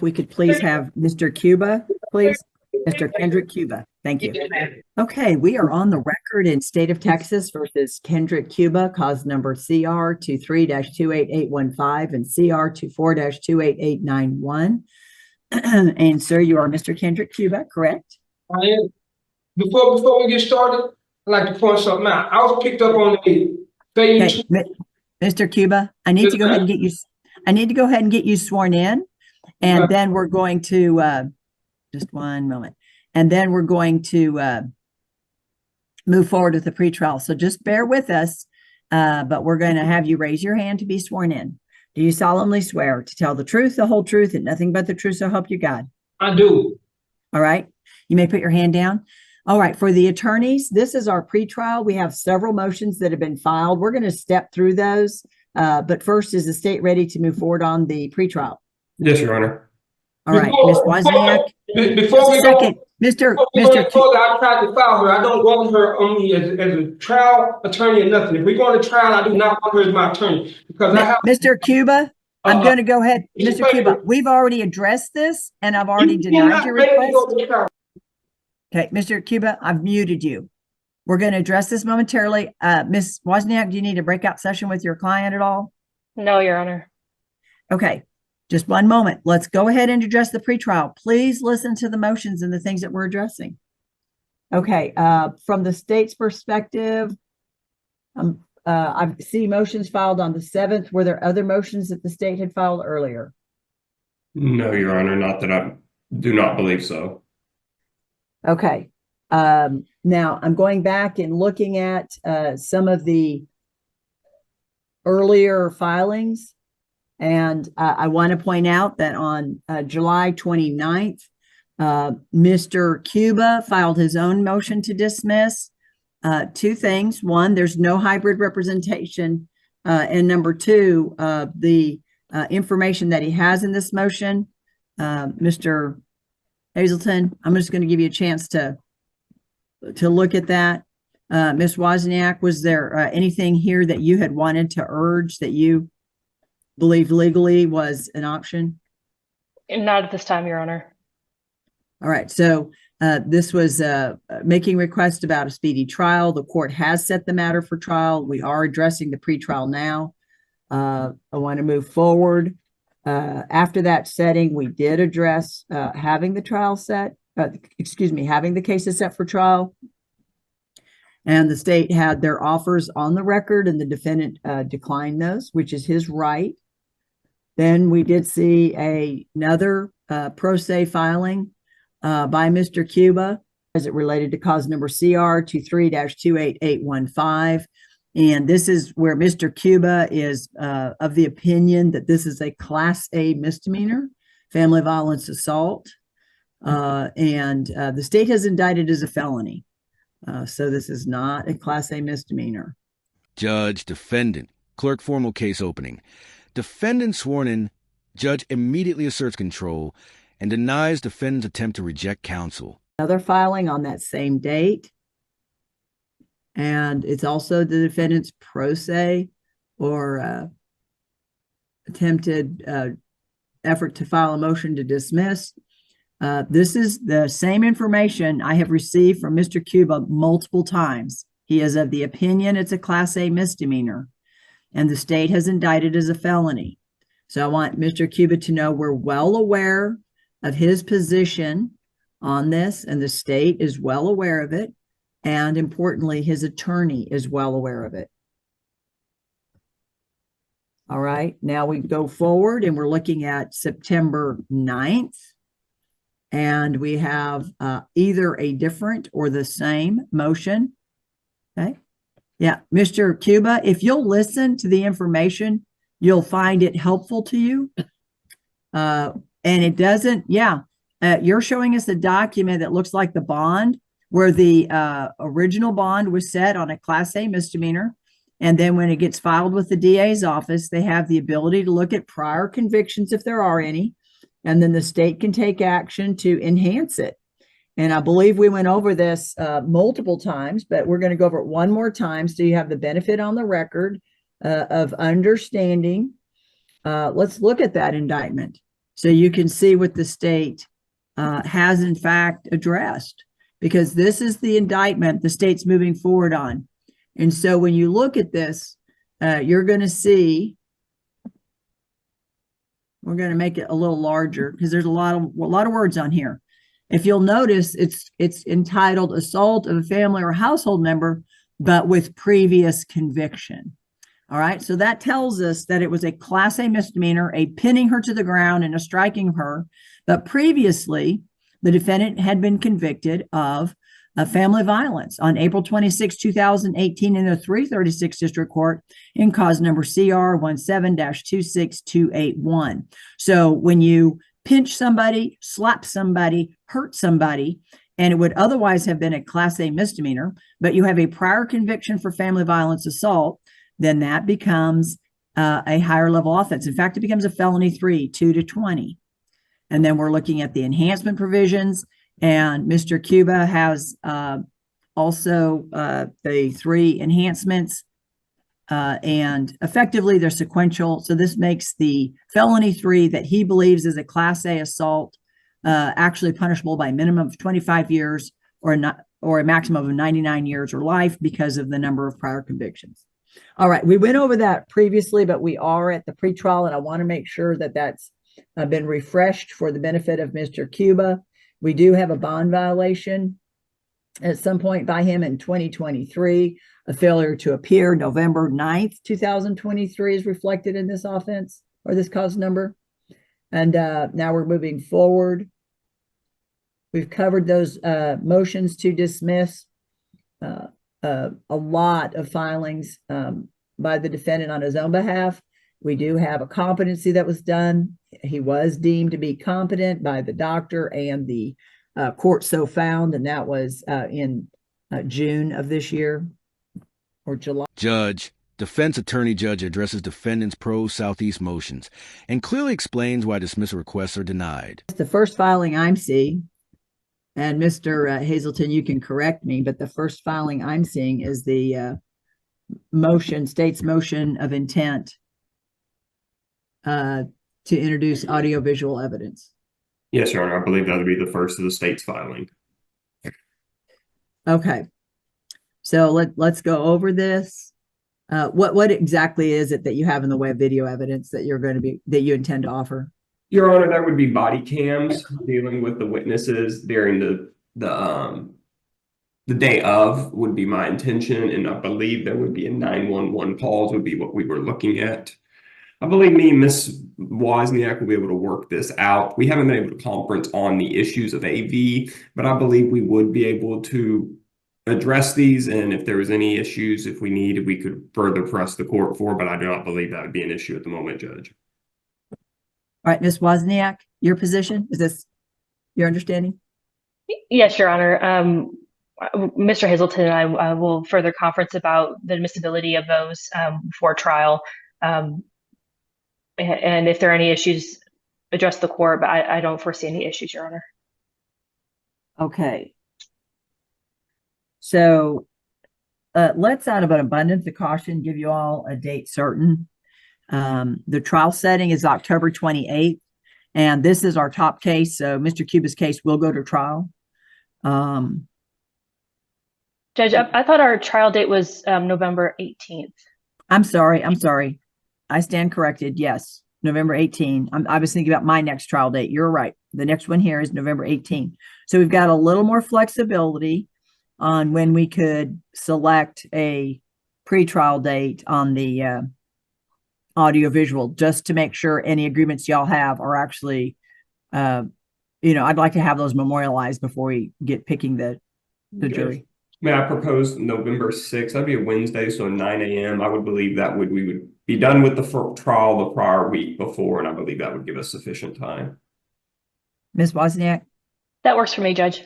we could please have Mr. Cuba, please. Mr. Kendrick Cuba. Thank you. Okay, we are on the record in state of Texas versus Kendrick Cuba, cause number CR 23-28815 and CR 24-28891. And sir, you are Mr. Kendrick Cuba, correct? I am. Before we get started, I'd like to point something out. I was picked up on a okay, Mr. Cuba, I need to go ahead and get you sworn in, and then we're going to just one moment. And then we're going to move forward with the pretrial. So just bear with us, but we're going to have you raise your hand to be sworn in. Do you solemnly swear to tell the truth, the whole truth, and nothing but the truth, so help you God? I do. All right. You may put your hand down. All right. For the attorneys, this is our pretrial. We have several motions that have been filed. We're going to step through those. But first, is the state ready to move forward on the pretrial? Yes, Your Honor. All right, Ms. Wozniak. Before we go, Mr. I tried to file her. I don't want her on me as a trial attorney or nothing. If we're going to trial, I do not want her as my attorney because I have. Mr. Cuba, I'm going to go ahead. Mr. Cuba, we've already addressed this, and I've already denied your request. Okay, Mr. Cuba, I've muted you. We're going to address this momentarily. Ms. Wozniak, do you need a breakout session with your client at all? No, Your Honor. Okay. Just one moment. Let's go ahead and address the pretrial. Please listen to the motions and the things that we're addressing. Okay. From the state's perspective, I see motions filed on the 7th. Were there other motions that the state had filed earlier? No, Your Honor. Not that I do not believe so. Okay. Now I'm going back and looking at some of the earlier filings. And I want to point out that on July 29th, Mr. Cuba filed his own motion to dismiss. Two things. One, there's no hybrid representation. And number two, the information that he has in this motion, Mr. Hazelton, I'm just going to give you a chance to look at that. Ms. Wozniak, was there anything here that you had wanted to urge that you believed legally was an option? Not at this time, Your Honor. All right. So this was making requests about a speedy trial. The court has set the matter for trial. We are addressing the pretrial now. I want to move forward. After that setting, we did address having the trial set, having the cases set for trial. And the state had their offers on the record, and the defendant declined those, which is his right. Then we did see another pro se filing by Mr. Cuba as it related to cause number CR 23-28815. And this is where Mr. Cuba is of the opinion that this is a Class A misdemeanor, family violence assault. And the state has indicted as a felony. So this is not a Class A misdemeanor. Judge, defendant, clerk, formal case opening. Defendant sworn in, judge immediately asserts control and denies defendant's attempt to reject counsel. Another filing on that same date. And it's also the defendant's pro se or attempted effort to file a motion to dismiss. This is the same information I have received from Mr. Cuba multiple times. He is of the opinion it's a Class A misdemeanor, and the state has indicted as a felony. So I want Mr. Cuba to know we're well aware of his position on this, and the state is well aware of it. And importantly, his attorney is well aware of it. All right, now we go forward and we're looking at September 9th. And we have either a different or the same motion. Okay. Yeah. Mr. Cuba, if you'll listen to the information, you'll find it helpful to you. And it doesn't. Yeah. You're showing us a document that looks like the bond where the original bond was set on a Class A misdemeanor. And then when it gets filed with the DA's office, they have the ability to look at prior convictions if there are any. And then the state can take action to enhance it. And I believe we went over this multiple times, but we're going to go over it one more time so you have the benefit on the record of understanding. Let's look at that indictment. So you can see what the state has in fact addressed, because this is the indictment the state's moving forward on. And so when you look at this, you're going to see, we're going to make it a little larger because there's a lot of words on here. If you'll notice, it's entitled assault of a family or household member, but with previous conviction. All right, so that tells us that it was a Class A misdemeanor, a pinning her to the ground and a striking of her. But previously, the defendant had been convicted of family violence on April 26, 2018 in the 336 District Court in cause number CR 17-26281. So when you pinch somebody, slap somebody, hurt somebody, and it would otherwise have been a Class A misdemeanor, but you have a prior conviction for family violence assault, then that becomes a higher level offense. In fact, it becomes a felony 3, 2 to 20. And then we're looking at the enhancement provisions, and Mr. Cuba has also the 3 enhancements, and effectively they're sequential. So this makes the felony 3 that he believes is a Class A assault actually punishable by a minimum of 25 years or a maximum of 99 years or life because of the number of prior convictions. All right, we went over that previously, but we are at the pretrial, and I want to make sure that that's been refreshed for the benefit of Mr. Cuba. We do have a bond violation at some point by him in 2023. A failure to appear November 9th, 2023 is reflected in this offense or this cause number. And now we're moving forward. We've covered those motions to dismiss. A lot of filings by the defendant on his own behalf. We do have a competency that was done. He was deemed to be competent by the doctor and the court so found, and that was in June of this year or July. Judge, defense attorney judge addresses defendant's pro Southeast motions and clearly explains why dismissal requests are denied. The first filing I'm seeing, and Mr. Hazelton, you can correct me, but the first filing I'm seeing is the state's motion of intent to introduce audiovisual evidence. Yes, Your Honor. I believe that would be the first of the state's filing. Okay. So let's go over this. What exactly is it that you have in the way of video evidence that that you intend to offer? Your Honor, that would be body cams dealing with the witnesses during the day of would be my intention, and I believe there would be a 911 calls would be what we were looking at. I believe me and Ms. Wozniak will be able to work this out. We haven't been able to conference on the issues of AV, but I believe we would be able to address these, and if there was any issues, if we needed, we could further press the court for, but I do not believe that would be an issue at the moment, Judge. All right, Ms. Wozniak, your position? Is this your understanding? Yes, Your Honor. Mr. Hazelton and I will further conference about the admissibility of those for trial. And if there are any issues, address the court, but I don't foresee any issues, Your Honor. Okay. So let's, out of an abundance of caution, give you all a date certain. The trial setting is October 28th, and this is our top case. So Mr. Cuba's case will go to trial. Judge, I thought our trial date was November 18th. I'm sorry. I stand corrected. Yes, November 18. I was thinking about my next trial date. You're right. The next one here is November 18. So we've got a little more flexibility on when we could select a pretrial date on the audiovisual, just to make sure any agreements y'all have are actually, I'd like to have those memorialized before we get picking the jury. May I propose November 6th? That'd be a Wednesday, so 9 a.m. I would believe that we would be done with the trial the prior week before, and I believe that would give us sufficient time. Ms. Wozniak? That works for me, Judge.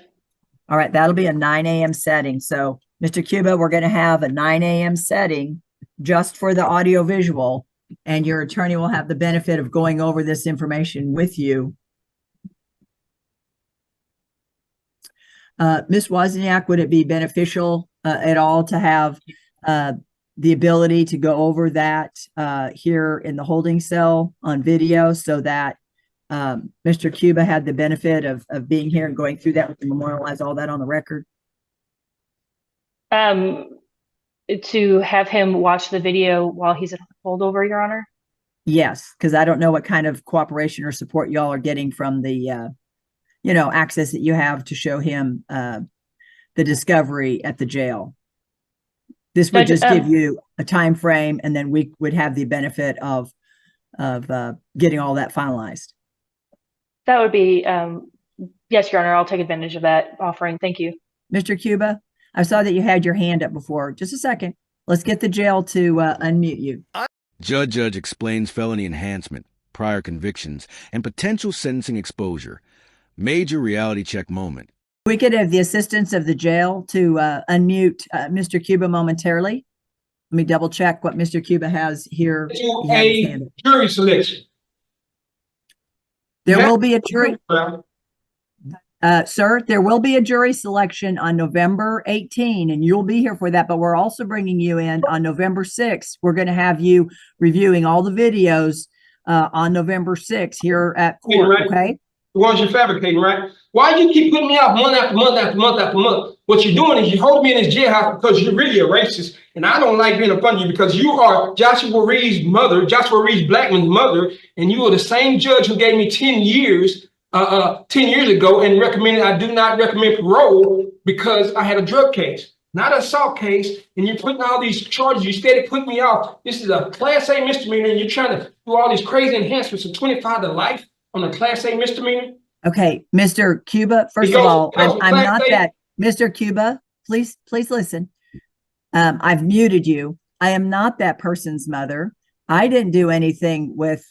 All right, that'll be a 9 a.m. setting. So, Mr. Cuba, we're going to have a 9 a.m. setting just for the audiovisual, and your attorney will have the benefit of going over this information with you. Ms. Wozniak, would it be beneficial at all to have the ability to go over that here in the holding cell on video, so that Mr. Cuba had the benefit of being here and going through that. We can memorialize all that on the record. To have him watch the video while he's at holdover, Your Honor? Yes, because I don't know what kind of cooperation or support y'all are getting from the, access that you have to show him the discovery at the jail. This would just give you a time frame, and then we would have the benefit of getting all that finalized. That would be, yes, Your Honor, I'll take advantage of that offering. Thank you. Mr. Cuba, I saw that you had your hand up before. Just a second. Let's get the jail to unmute you. Judge explains felony enhancement, prior convictions, and potential sentencing exposure. Major reality check moment. We could have the assistance of the jail to unmute Mr. Cuba momentarily. Let me double check what Mr. Cuba has here. A jury selection. There will be a jury. Sir, there will be a jury selection on November 18, and you'll be here for that, but we're also bringing you in on November 6th. We're going to have you reviewing all the videos on November 6th here at court, right. Okay? The ones you're fabricating, right? Why do you keep putting me off month after month after month after month? What you're doing is you hold me in this jailhouse because you're really a racist, and I don't like being up under you because you are Joshua Reed's mother, Joshua Reed's Blackman's mother, and you are the same judge who gave me 10 years 10 years ago and recommended I do not recommend parole because I had a drug case, not an assault case, and you're putting all these charges. You steady putting me off. This is a Class A misdemeanor, and you're trying to do all these crazy enhancements from 25 to life on a Class A misdemeanor. Okay, Mr. Cuba, first of all, I'm not that, Mr. Cuba, please listen. I've muted you. I am not that person's mother. I didn't do anything with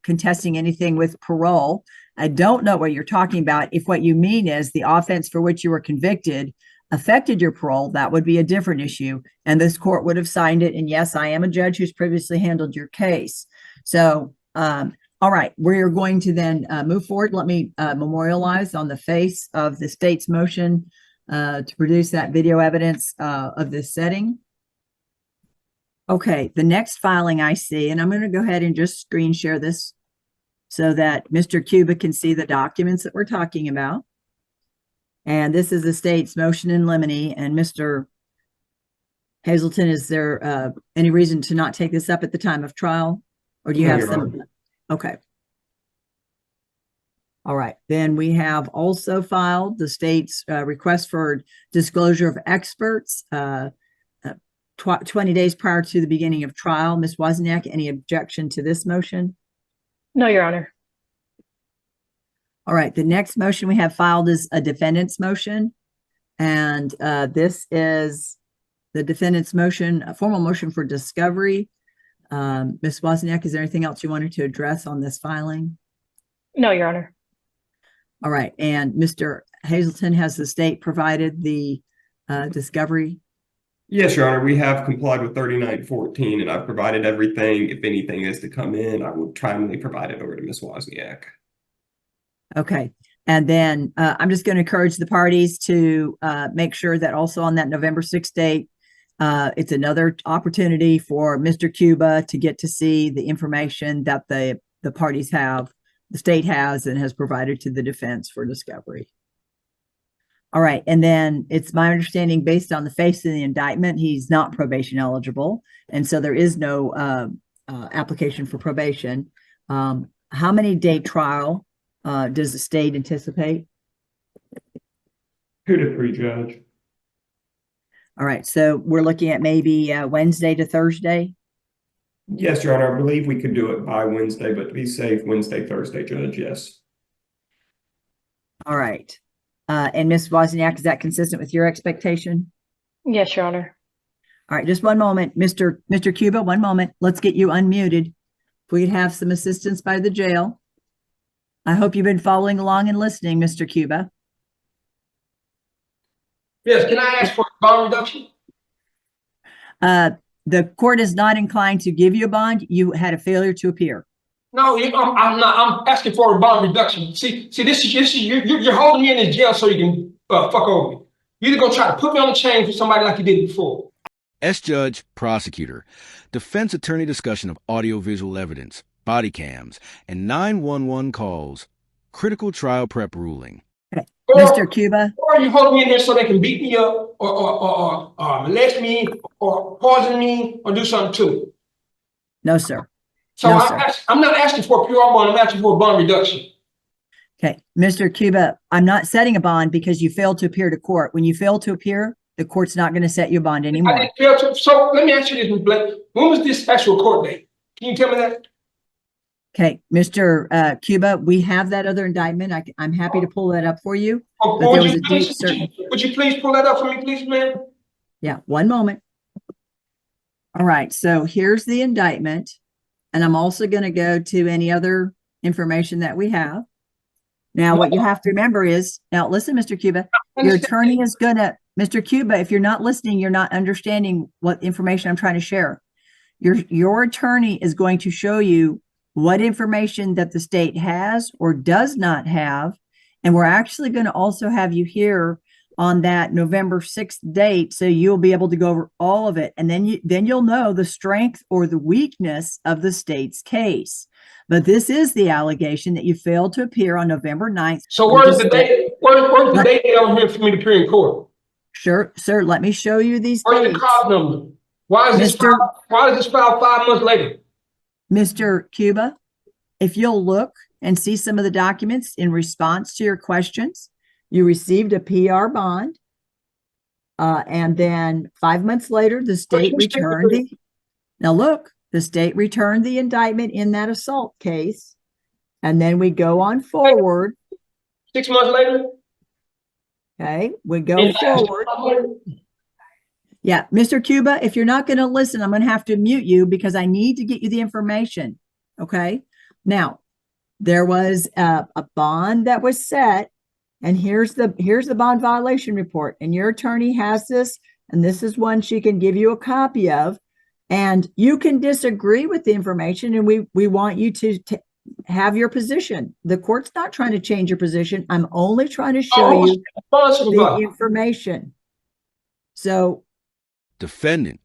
contesting anything with parole. I don't know what you're talking about. If what you mean is the offense for which you were convicted affected your parole, that would be a different issue. And this court would have signed it. And yes, I am a judge who's previously handled your case. So, all right, we're going to then move forward. Let me memorialize on the face of the state's motion to produce that video evidence of this setting. Okay, the next filing I see, and I'm going to go ahead and just screen share this so that Mr. Cuba can see the documents that we're talking about. And this is the state's motion in limine. And Mr. Hazelton, is there any reason to not take this up at the time of trial? Or do you have some? Okay. All right. Then we have also filed the state's request for disclosure of experts 20 days prior to the beginning of trial. Ms. Wozniak, any objection to this motion? No, Your Honor. All right, the next motion we have filed is a defendant's motion. And this is the defendant's motion, a formal motion for discovery. Ms. Wozniak, is there anything else you wanted to address on this filing? No, Your Honor. All right, and Mr. Hazelton, has the state provided the discovery? Yes, Your Honor, we have complied with 3914, and I've provided everything. If anything is to come in, I will timely provide it over to Ms. Wozniak. Okay, and then I'm just going to encourage the parties to make sure that also on that November 6th date, it's another opportunity for Mr. Cuba to get to see the information that the parties have, the state has, and has provided to the defense for discovery. All right, and then it's my understanding, based on the face of the indictment, he's not probation eligible, and so there is no application for probation. How many day trial does the state anticipate? 2 to 3, Judge. All right, so we're looking at maybe Wednesday to Thursday? Yes, Your Honor, I believe we could do it by Wednesday, but to be safe, Wednesday, Thursday, Judge, yes. All right. And Ms. Wozniak, is that consistent with your expectation? Yes, Your Honor. All right, just one moment. Mr. Cuba, one moment. Let's get you unmuted. If we could have some assistance by the jail. I hope you've been following along and listening, Mr. Cuba. Yes, can I ask for a bond reduction? The court is not inclined to give you a bond. You had a failure to appear. No, I'm not. I'm asking for a bond reduction. See, this is you're holding me in this jail so you can fuck over me. You're either gonna try to put me on the chain for somebody like you did before. S. Judge, prosecutor. Defense attorney discussion of audiovisual evidence. body cams, and 911 calls. Critical trial prep ruling. Mr. Cuba. Or are you holding me in there so they can beat me up or molest me or poison me or do something to me? No, sir. So No, sir. I'm not asking for a PR bond, I'm asking for a bond reduction. Okay, Mr. Cuba, I'm not setting a bond because you failed to appear to court. When you fail to appear, the court's not going to set you a bond I anymore. didn't fail to, so let me ask you this, Ms. Blake. When was this actual court date? Can you tell me that? Okay, Mr. Cuba, we have that other indictment. I'm happy to pull that up for you. Or But there was a date certain. would you please pull that up for me, please, ma'am? Yeah, one moment. All right, so here's the indictment. And I'm also going to go to any other information that we have. Now, what you have to remember is, now listen, Mr. Cuba, your attorney is going to, Mr. Cuba, if you're not listening, you're not understanding what information I'm trying to share. Your attorney is going to show you what information that the state has or does not have. And we're actually going to also have you here on that November 6th date. So you'll be able to go over all of it. And then you'll know the strength or the weakness of the state's case. But this is the allegation that you failed to appear on November 9th. So where's the date? Where's the date down here for me to appear in court? Sure, sir. Let me show you these Where's dates. the cause number? Why is this filed 5 months later? Mr. Cuba, if you'll look and see some of the documents in response to your questions, you received a PR bond. And then 5 months later, the state returned the, now look, the state returned the indictment in that assault case. And then we go on forward. 6 months later? Okay, we go forward. Yeah, Mr. Cuba, if you're not going to listen, I'm going to have to mute you because I need to get you the information. Okay, now there was a bond that was set, and here's the bond violation report, and your attorney has this, and this is one she can give you a copy of, and you can disagree with the information, and we want you to have your position. The court's not trying to change your position. I'm only trying to show you the information. So. Defendant.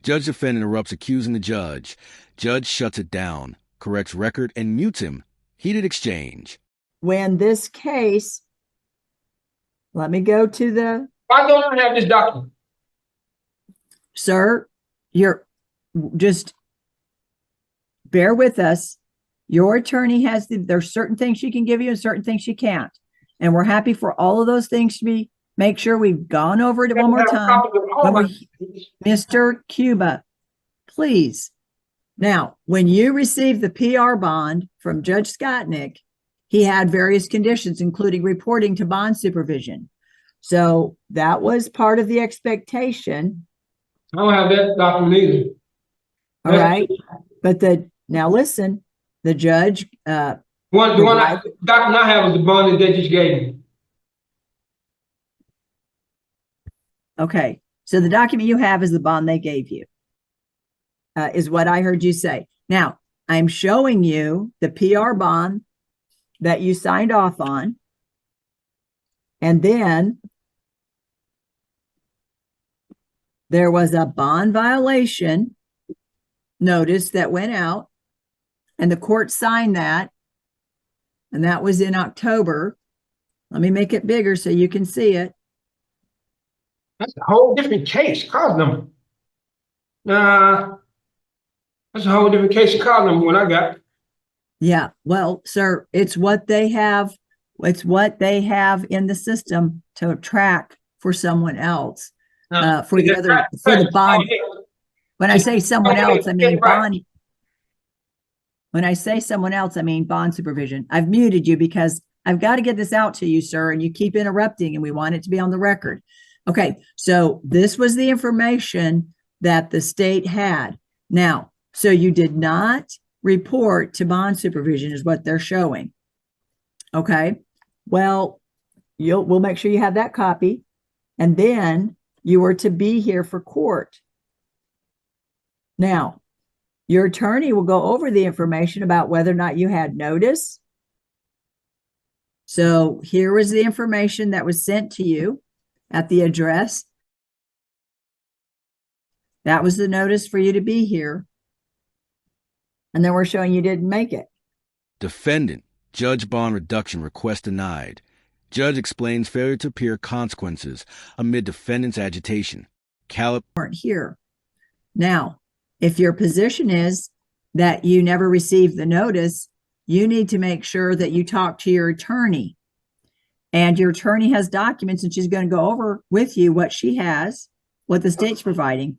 Judge defendant erupts accusing the judge. Judge shuts it down, corrects record, and mutes him. Heated exchange. When this case, let me go to the. Why don't I have this document? Sir, you're just bear with us. Your attorney has there's certain things she can give you and certain things she can't. And we're happy for all of those things to be, make sure we've gone over it one more time. Mr. Cuba, please. Now, when you received the PR bond from Judge Skotnick, he had various conditions, including reporting to bond supervision. So that was part of the expectation. I don't have that document either. All right. But now listen, the judge. The document I have is the bond that they just gave me. Okay. So the document you have is the bond they gave you, is what I heard you say. Now, I'm showing you the PR bond that you signed off on. And then there was a bond violation notice that went out, and the court signed that. And that was in October. Let me make it bigger so you can see it. That's a whole different case, cause number. That's a whole different case of cause number what I got. Yeah, well, sir, it's what they have. It's what they have in the system to track for someone else. For the bond. When I say someone else, I mean bond. When I say someone else, I mean bond supervision. I've muted you because I've got to get this out to you, sir, and you keep interrupting, and we want it to be on the record. Okay, so this was the information that the state had. Now, so you did not report to bond supervision is what they're showing. Okay, well, we'll make sure you have that copy, and then you were to be here for court. Now, your attorney will go over the information about whether or not you had notice. So here was the information that was sent to you at the address. That was the notice for you to be here. And then we're showing you didn't make it. Defendant, judge bond reduction request denied. Judge explains failure to appear consequences amid defendant's agitation. Weren't here. Now, if your position is that you never received the notice, you need to make sure that you talk to your attorney. And your attorney has documents and she's going to go over with you what she has, what the state's providing.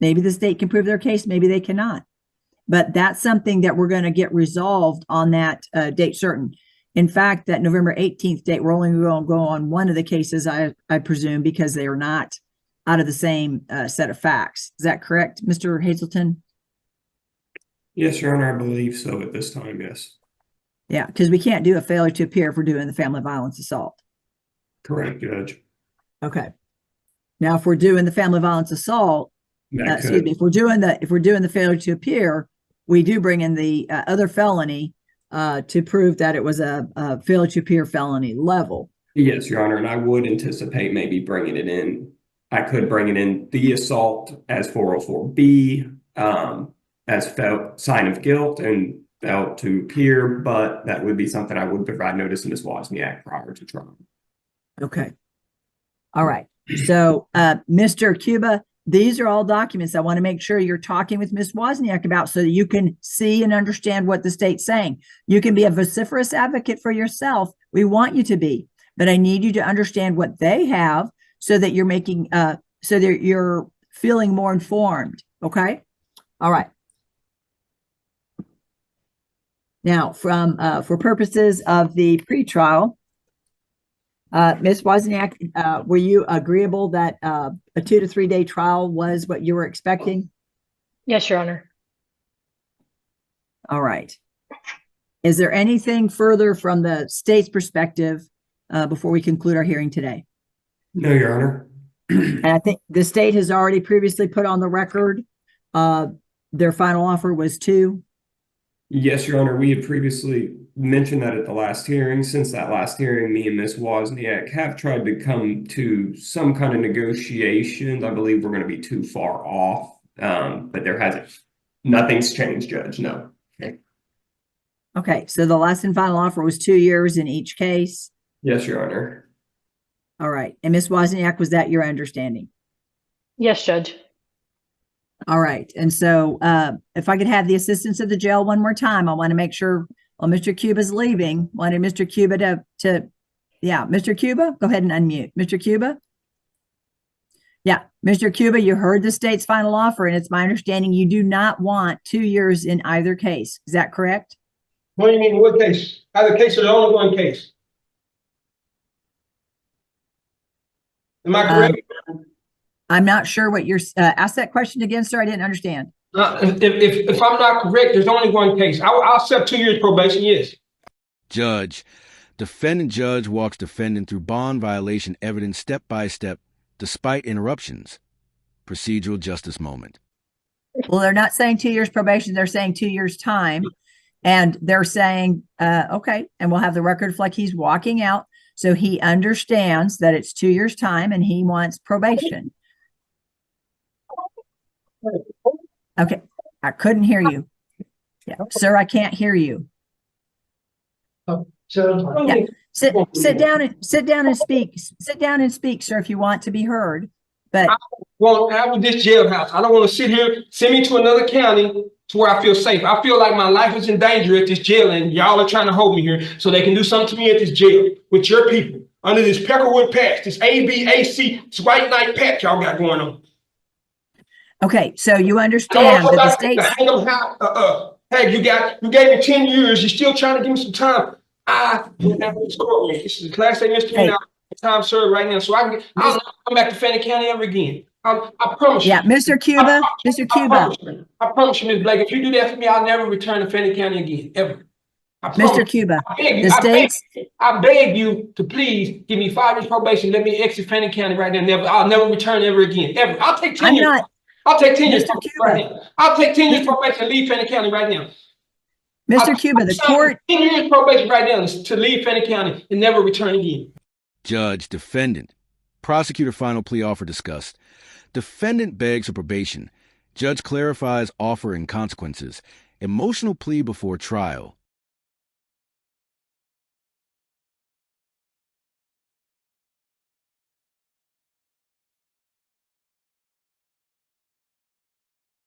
Maybe the state can prove their case, maybe they cannot. But that's something that we're going to get resolved on that date certain. In fact, that November 18th date, we're only going to go on one of the cases, I presume, because they are not out of the same set of facts. Is that correct, Mr. Hazelton? Yes, Your Honor, I believe so at this time, yes. Yeah, because we can't do a failure to appear if we're doing the family violence assault. Correct, Judge. Okay. Now, if we're doing the family violence assault, excuse me, if we're doing the failure to appear, we do bring in the other felony to prove that it was a failure to appear felony level. Yes, Your Honor, and I would anticipate maybe bringing it in. I could bring it in the assault as 404B, as sign of guilt and failed to appear, but that would be something I would provide notice in Ms. Wozniak prior to trial. Okay. All right. So, Mr. Cuba, these are all documents I want to make sure you're talking with Ms. Wozniak about so that you can see and understand what the state's saying. You can be a vociferous advocate for yourself. We want you to be, but I need you to understand what they have so that you're making, so that you're feeling more informed. Okay. All right. Now, for purposes of the pretrial, Ms. Wozniak, were you agreeable that a 2 to 3 day trial was what you were expecting? Yes, Your Honor. All right. Is there anything further from the state's perspective before we conclude our hearing today? No, Your Honor. And I think the state has already previously put on the record their final offer was 2. Yes, Your Honor, we had previously mentioned that at the last hearing. Since that last hearing, me and Ms. Wozniak have tried to come to some kind of negotiations. I believe we're going to be too far off, but nothing's changed, Judge, no. Okay, so the last and final offer was 2 years in each case? Yes, Your Honor. All right, and Ms. Wozniak, was that your understanding? Yes, Judge. All right. And so if I could have the assistance of the jail one more time, I want to make sure while Mr. Cuba's leaving, wanted Mr. Cuba Mr. Cuba, go ahead and unmute. Mr. Cuba? Yeah, Mr. Cuba, you heard the state's final offer, and it's my understanding you do not want 2 years in either case. Is that correct? What do you mean, what case? Either case or the only one case? Am I correct? I'm not sure what you're asked that question again, sir. I didn't understand. If I'm not correct, there's only one case. I'll accept 2 years probation, yes. Judge, defendant judge walks defendant through bond violation evidence step by step, despite interruptions. Procedural justice moment. Well, they're not saying 2 years probation. They're saying 2 years time. And they're saying, okay, and we'll have the record reflect he's walking out. So he understands that it's 2 years time and he wants probation. Okay, I couldn't hear you. Yeah, sir, I can't hear you. Yeah. Sit down and speak. Sit down and speak, sir, if you want to be heard. But I won't have this jailhouse. I don't want to sit here, send me to another county to where I feel safe. I feel like my life is in danger at this jail, and y'all are trying to hold me here so they can do something to me at this jail with your people under this Peckerwood patch, this ABAC, this white knight patch y'all got going on. okay, so you understand that the state's hey, you gave me 10 years. You're still trying to give me some time. I went out of this courtroom. This is a class A misdemeanor. Time served right now, so I'll never come back to Fannin County ever again. I promise you. Yeah, Mr. Cuba, Mr. Cuba. I promise you, Ms. Blake, if you do that for me, I'll never return to Fannin County again, ever. Mr. Cuba, I beg you to please give me 5 years probation. Let me exit Fannin County right now. I'll never return ever again, ever. I'll take 10 years. I'll take 10 years probation right now. I'll take 10 years probation and leave Fannin County right now. Mr. Cuba, the court. 10 years probation right now to leave Fannin County and never return again. Judge, defendant. Prosecutor final plea offer discussed. Defendant begs for probation. Judge clarifies offer and consequences. Emotional plea before trial.